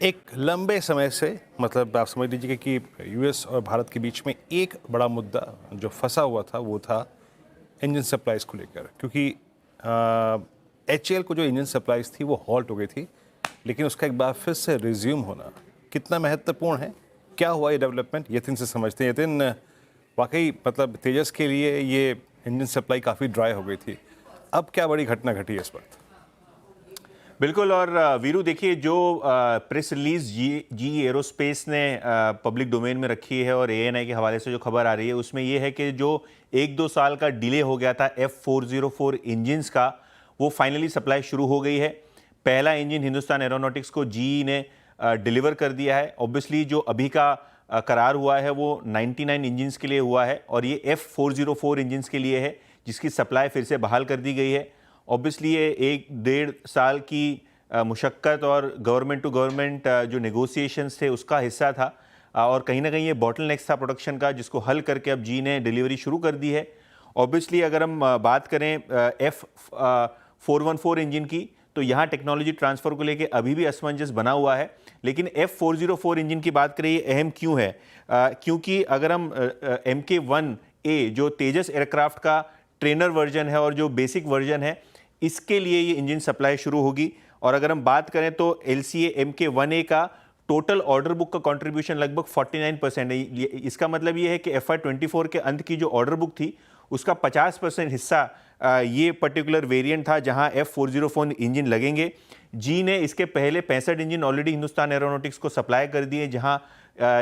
एक लंबे समय से मतलब आप समझ लीजिए कि यूएस और भारत के बीच में एक बड़ा मुद्दा जो फंसा हुआ था वो था इंजन सप्लाईज को लेकर, क्योंकि एचएएल को जो इंजन सप्लाईज थी वो हॉल्ट हो गई थी, लेकिन उसका एक बार फिर से रिज्यूम होना कितना महत्वपूर्ण है, क्या हुआ ये डेवलपमेंट, यतिन से समझते हैं। यतिन, वाकई मतलब तेजस के लिए ये इंजन सप्लाई काफ़ी ड्राई हो गई थी, अब क्या बड़ी घटना घटी है इस वक्त? बिल्कुल। और वीरू देखिए, जो प्रेस रिलीज जी एरोस्पेस ने पब्लिक डोमेन में रखी है और एएनआई के हवाले से जो खबर आ रही है उसमें ये है कि जो 1-2 साल का डिले हो गया था F404 इंजन्स का, वो फाइनली सप्लाई शुरू हो गई है। पहला इंजन हिंदुस्तान एरोनॉटिक्स को जी ने डिलीवर कर दिया है। ऑब्वियसली जो अभी का करार हुआ है वो 99 इंजन्स के लिए हुआ है और ये F404 इंजन्स के लिए है जिसकी सप्लाई फिर से बहाल कर दी गई है। ऑब्वियसली ये 1-1.5 साल की मुशक्क़त और गवर्नमेंट टू गवर्नमेंट जो नेगोशिएशंस थे उसका हिस्सा था, और कहीं ना कहीं ये बॉटलनेक्स था प्रोडक्शन का, जिसको हल करके अब जी ने डिलीवरी शुरू कर दी है। ऑब्वियसली अगर हम बात करें F414 इंजन की, तो यहाँ टेक्नोलॉजी ट्रांसफ़र को लेके अभी भी असमंजस बना हुआ है। लेकिन F404 इंजन की बात करें, ये अहम क्यों है? क्योंकि अगर हम MK1A जो तेजस एयरक्राफ्ट का ट्रेनर वर्जन है और जो बेसिक वर्जन है, इसके लिए ये इंजन सप्लाई शुरू होगी। और अगर हम बात करें तो LCA MK1A का टोटल ऑर्डर बुक का कंट्रीब्यूशन लगभग 49% है। इसका मतलब ये है कि FY24 के अंत की जो ऑर्डर बुक थी उसका 50% हिस्सा ये पर्टिकुलर वेरिएंट था जहां F404 इंजन लगेंगे। जी ने इसके पहले 65 इंजन ऑलरेडी हिंदुस्तान एरोनॉटिक्स को सप्लाई कर दिए, जहां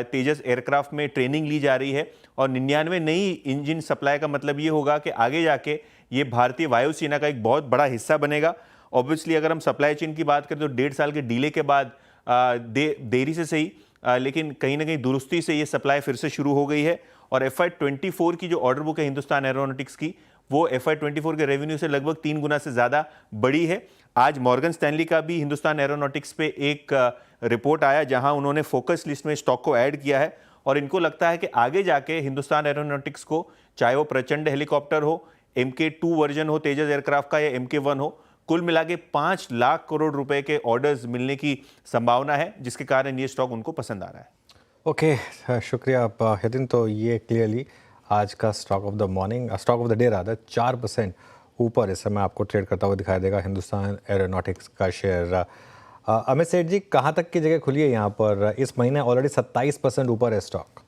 तेजस एयरक्राफ्ट में ट्रेनिंग ली जा रही है। और 99 नई इंजन सप्लाई का मतलब ये होगा कि आगे जाके ये भारतीय वायुसेना का एक बहुत बड़ा हिस्सा बनेगा। ऑब्वियसली अगर हम सप्लाई चेन की बात करें तो 1.5 साल के डिले के बाद देरी से सही, लेकिन कहीं ना कहीं दुरुस्ती से ये सप्लाई फिर से शुरू हो गई है। और FY24 की जो ऑर्डर बुक है हिंदुस्तान एरोनॉटिक्स की, वो FY24 के रेवेन्यू से लगभग 3 गुना से ज़्यादा बड़ी है। आज मॉर्गन स्टैनली का भी हिंदुस्तान एरोनॉटिक्स पे एक रिपोर्ट आया जहां उन्होंने फोकस लिस्ट में स्टॉक को ऐड किया है, और इनको लगता है कि आगे जाके हिंदुस्तान एरोनॉटिक्स को, चाहे वो प्रचंड हेलीकॉप्टर हो, MK2 वर्जन हो तेजस एयरक्राफ्ट का, या MK1 हो, कुल मिला के 5 लाख करोड़ रुपए के ऑर्डर्स मिलने की संभावना है, जिसके कारण ये स्टॉक उनको पसंद आ रहा है। ओके, शुक्रिया आप यतिन। तो ये क्लियरली आज का stock of the morning, stock of the day rather, 4% ऊपर इस समय आपको ट्रेड करता हुआ दिखाई देगा हिंदुस्तान एरोनॉटिक्स का शेयर। अमित सेठ जी, कहाँ तक की जगह खुली है यहाँ पर? इस महीने ऑलरेडी 27% ऊपर है स्टॉक।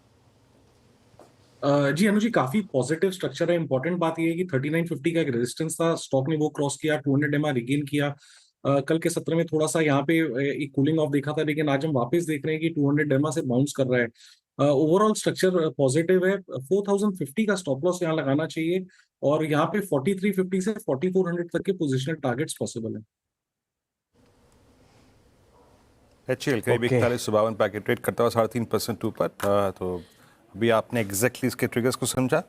जी अनु जी, काफी पॉजिटिव स्ट्रक्चर है। इंपॉर्टेंट बात ये है कि 3950 का एक रेजिस्टेंस था, स्टॉक ने वो क्रॉस किया, 200 एमआर रिगेन किया। कल के सत्र में थोड़ा सा यहाँ पे एक कूलिंग ऑफ देखा था, लेकिन आज हम वापस देख रहे हैं कि 200 एमआर से बाउंस कर रहा है। ओवरऑल स्ट्रक्चर पॉजिटिव है। 4050 का स्टॉप लॉस यहाँ लगाना चाहिए, और यहाँ पे 4350 से 4400 तक के पोजिशनल टारगेट्स पॉसिबल है। एचएएल करीब ओके। 41-52 पैकेट ट्रेड करता हुआ 3.5% ऊपर। तो अभी आपने एग्जैक्टली इसके ट्रिगर्स को समझा।